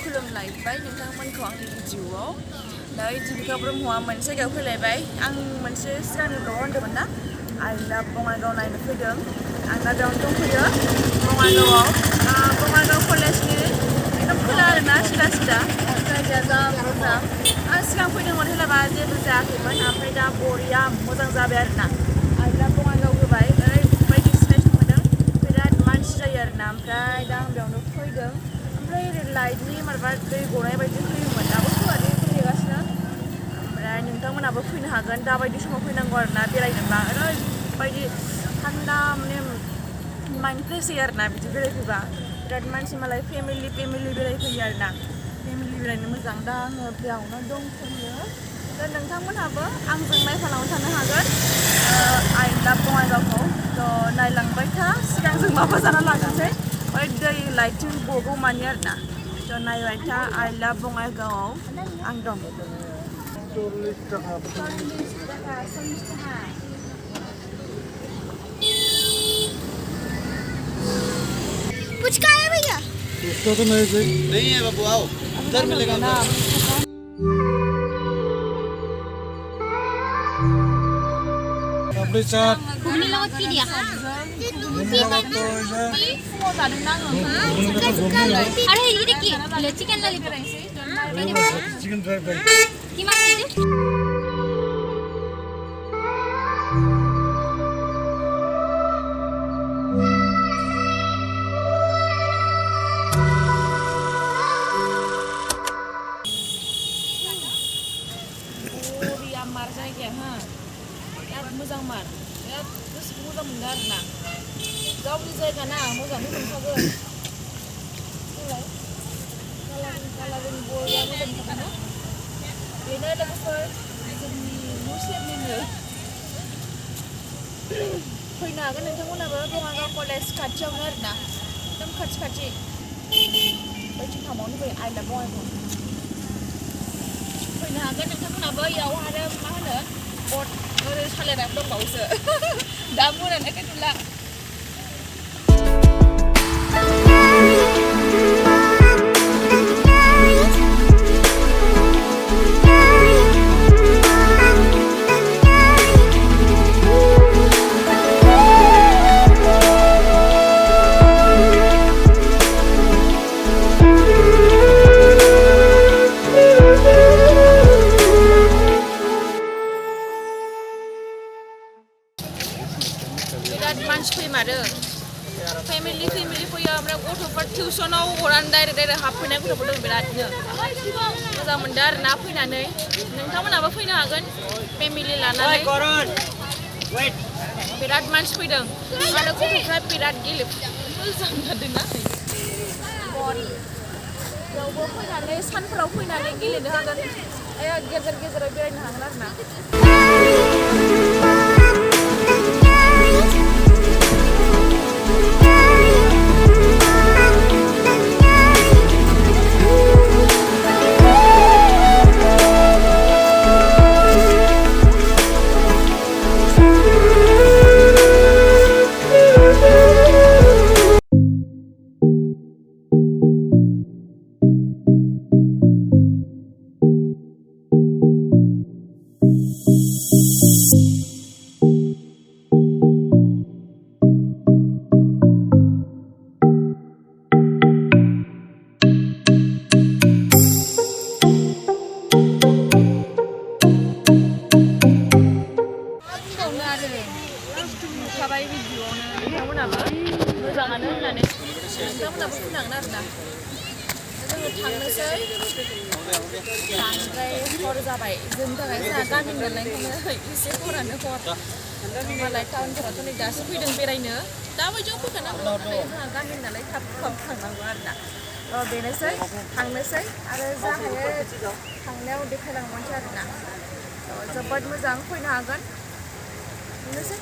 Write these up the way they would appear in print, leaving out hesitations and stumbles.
खुलुमलायबाय नोंथांमोनखौ आंनि भिडिअआव दा Dibika Brahma मोनसे जायगायाव फैलायबाय आं मोनसे सिगांनि ब्लग होन्दोंमोन ना आइ लाभ बङाइगाव नायनो फैदों आं दा बेयावनो दंफैयो बङाइगावआव बङाइगाव कलेजनि एकदम खोला आरोना सिदा सिदा जायगाया जा मोजां आं सिगां फैदोंमोन हेलाबा जेबो जायाखैमोन ओमफ्राय दा बरिया मोजां जाबाय आरोना आइ लाभ बङाइगाव होबाय ओरैबायदि सिनायथि मोनदों बिराद मानसि जायो आरोना ओमफ्राय दा आं बेयावनो फैदों लाइटनि माबा दै गनाय बायदि फैयोमोन दाबो फैवाखै फैगासिनो ओमफ्राय नोंथांमोनाबो फैनो हागोन दाबायदि समाव फैनांगौ आरोना बेरायनोबा ओरैबायदि थान्दा माने माइन्ड फ्रेश जायो आरोना बिदि बेरायफैबा बिराद मानसि मालाय फेमिलि बेरायफैयो आरोना फेमिलि बेरायनो मोजां दा आङो बेयावनो दंफैयो दा नोंथांमोनहाबो आंजों नायफालांबाय थानो हागोन आइ लाभ बङाइगावखौ थ' नायलांबाय था सिगांजों माबा जाना लानोसै बै दै लाइटजों बगौ मानि आरोना थ' नायबाय था आइ लाभ बङाइगावआव आं दं पुचका है भैया उसका तो नहीं है बाबू आओ इधर मिलेगा ना अपने साथ घूमने लगा की दिया अरे ये देखिए chicken lollipop chicken dry fry keema मार जायगाया बिराद मोजां मार बिराद गोसोखौ मोजां मोनदों आरोना गावनि जायगा ना मोजाङै मोनखागोन कालारिं बरिया मोजां मोनखागोन बेनो लोगोफोर जोंनि न' सेरनिनो फैनो हागोन नोंथांमोनाबो बङाइगाव कलेज खाथियावनो आरोना एकदम खाथि बैथिं थांबावनो फैयो आइ लाभ बङाइगाव फैनो हागोन नोंथांमोनाबो इयाव आरो मा होनो बट ओरै सालायनानै दंबावोसो दा मोनानायखाय नुला मानसि फैमारो फेमिलि फैयो ओमफ्राय गथ'फोर टिउसनाव हरनानै डाइरेक्ट हाबफैनाय गथ'फोर दं बिरादनो मोजां मोनदों आरोना फैनानै नोंथांमोनाबो फैनो हागोन फेमिलि लानानै बिराद मानसि फैदों आरो गथ'फ्रा बिराद मोजां जादोंना बेयावबो फैनानै सानफोराव फैनानै गेलेनो हागोन गेजेर गेजेराव बेरायनो हागोन आरोना नुखाबाय भिडिअआवनो नोंथांमोनाबो मोजाङानो होननानै नोंथांमोनाबो फैनांगोन आरोना जोङो थांनोसै बांद्राय हर जाबाय जोंनि थाखाय जोंहा गामि नालाय एसे हरानो हर मालाय टाउनफोराथ' नै दासो फैदों बेरायनो दाबायदियाव फैखानांगौ नाथाय जोंहा गामि नालाय थाब थांनांगौ आरोना बेनोसै थांनोसै आरो जा हायो थांनायाव देखायलांनोसै आरोना जोबोद मोजां फैनो हागोन बेनोसै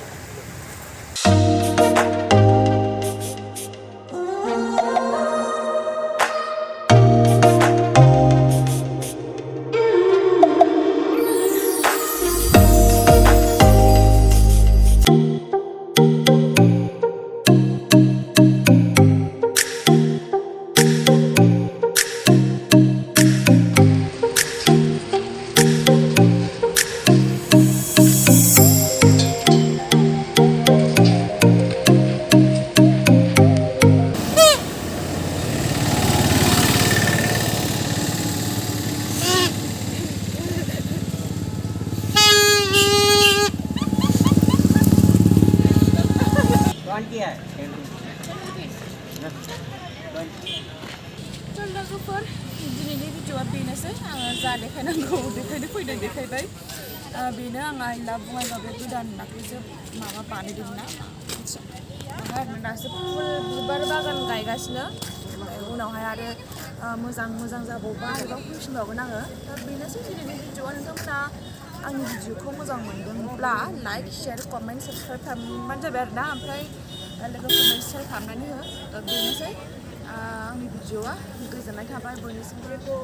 लोगोफोर दिनैनि भिडिअआ बेनोसै आङो जा देखायनांगौ देखायनो फैदों देखायबाय बेनो आं आइला बङाइगाव बे गोदान दाख्लैसो माबा बानायदोंमोन ना ओमफ्राय दासो फुल बिबार बागान गायगासिनो उनावहाय आरो मोजां जाबावबा एबा फैफिनबावगोन आङो दा बेनोसै दिनैनि भिडिअआ नोंथांमोना आंनि भिडिअखौ मोजां मोनदोंब्ला लाइक शेयार कमेन्ट साबस्क्राइब खालामबानो जाबाय आरोना ओमफ्राय लोगोफोरनो शेयार खालामनानै हो दा बेनोसै आंनि भिडिअआ गोजोननाय थाबाय बयनिसिमबो